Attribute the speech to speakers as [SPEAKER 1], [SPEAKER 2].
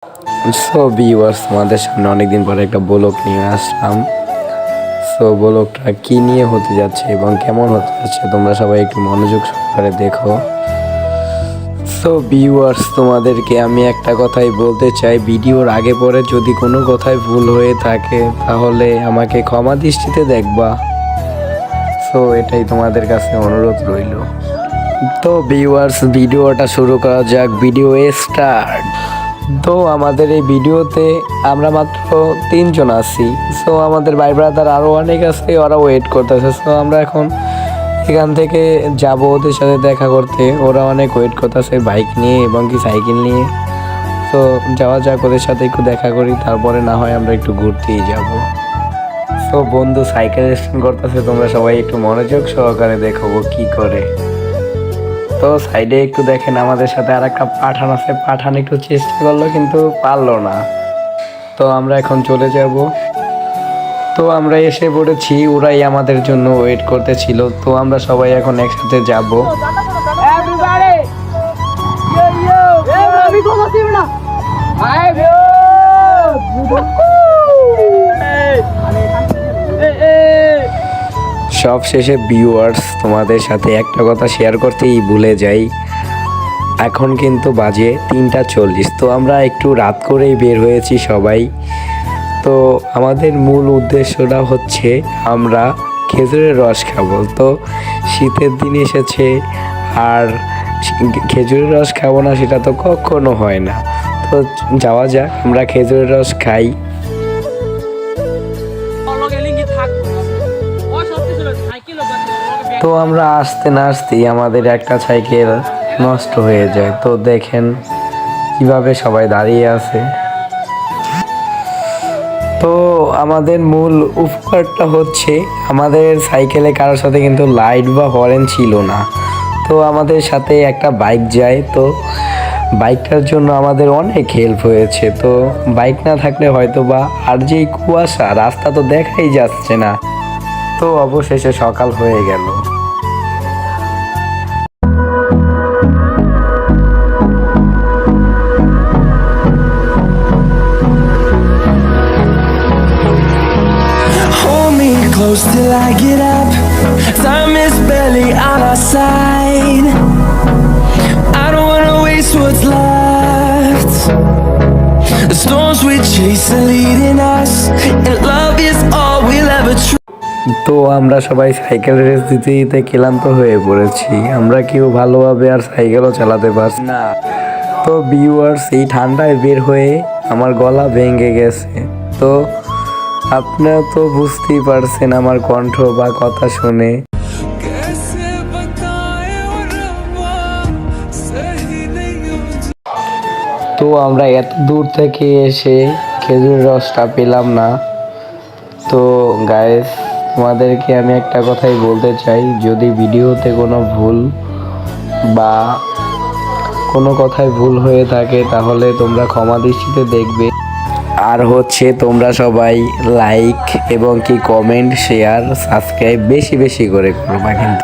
[SPEAKER 1] So viewers, তোমাদের সামনে অনেকদিন পরে একটা ব্লগ নিয়ে আসলাম। সো ব্লগটা কি নিয়ে হতে যাচ্ছে এবং কেমন হতে যাচ্ছে তোমরা সবাই একটু মনোযোগ সহকারে দেখো। সো ভিউয়ার্স, তোমাদেরকে আমি একটা কথাই বলতে চাই, ভিডিওর আগে পরে যদি কোনো কথায় ভুল হয়ে থাকে তাহলে আমাকে ক্ষমা দৃষ্টিতে দেখবা। সো এটাই তোমাদের কাছে অনুরোধ রইল। তো ভিউয়ার্স, ভিডিওটা শুরু করা যাক। Video start. তো আমাদের এই ভিডিওতে আমরা মাত্র 3জন আছি। সো আমাদের ভাই ব্রাদার আরও অনেক আছে, ওরা ওয়েট করতেছে। সো আমরা এখন এখান থেকে যাব ওদের সাথে দেখা করতে। ওরা অনেক ওয়েট করতেছে বাইক নিয়ে এবং কি সাইকেল নিয়ে। তো যাওয়া যাক, ওদের সাথে একটু দেখা করি, তারপরে না হয় আমরা একটু ঘুরতেই যাব। তো বন্ধু সাইকেল স্ট্যান্ড করতেছে, তোমরা সবাই একটু মনোযোগ সহকারে দেখো কি করে। তো সাইডে একটু দেখেন, আমাদের সাথে আর একটা পাঠান আছে। পাঠান একটু চেষ্টা করলো কিন্তু পারলো না। তো আমরা এখন চলে যাব। তো আমরা এসে পড়েছি, ওরাই আমাদের জন্য ওয়েট করতেছিল। তো আমরা সবাই এখন একসাথে যাব। সব শেষে ভিউয়ার্স, তোমাদের সাথে একটা কথা শেয়ার করতেই ভুলে যাই। এখন কিন্তু বাজে 3:40। তো আমরা একটু রাত করেই বের হয়েছি সবাই। তো আমাদের মূল উদ্দেশ্যটা হচ্ছে আমরা খেজুরের রস খাবো। তো শীতের দিন এসেছে, আর খেজুরের রস খাবো না সেটা তো কখনো হয় না। তো যাওয়া যাক, আমরা খেজুরের রস খাই। তো আমরা আসতে না আসতেই আমাদের একটা সাইকেল নষ্ট হয়ে যায়। তো দেখেন কিভাবে সবাই দাঁড়িয়ে আছে। তো আমাদের মূল উপকারটা হচ্ছে, আমাদের সাইকেলে কারোর সাথে কিন্তু লাইট বা হর্ন ছিল না। তো আমাদের সাথে একটা বাইক যায়। তো বাইকটার জন্য আমাদের অনেক হেল্প হয়েছে। তো বাইক না থাকলে হয়তো বা, আর যেই কুয়াশা, রাস্তা তো দেখাই যাচ্ছে না। তো অবশেষে সকাল হয়ে গেল।
[SPEAKER 2] Close till I get up. Time is barely on our side. I don't wanna waste what's left. The storms we chase are leading us, and love is all we'll ever trust.
[SPEAKER 1] তো আমরা সবাই cycle race দিতে দিতে ক্লান্ত হয়ে পড়েছি। আমরা কেউ ভালোভাবে আর সাইকেলও চালাতে পারছি না। তো ভিউয়ার্স, এই ঠান্ডায় বের হয়ে আমার গলা ভেঙে গেছে। তো আপনারা তো বুঝতেই পারছেন আমার কণ্ঠ বা কথা শুনে। তো আমরা এত দূর থেকে এসে খেজুরের রসটা পেলাম না। তো গাইস, তোমাদেরকে আমি একটা কথাই বলতে চাই, যদি ভিডিওতে কোনো ভুল বা কোনো কথায় ভুল হয়ে থাকে তাহলে তোমরা ক্ষমা দৃষ্টিতে দেখবে। আর হচ্ছে তোমরা সবাই লাইক এবং কি কমেন্ট, শেয়ার, সাবস্ক্রাইব বেশি বেশি করে করবা কিন্তু।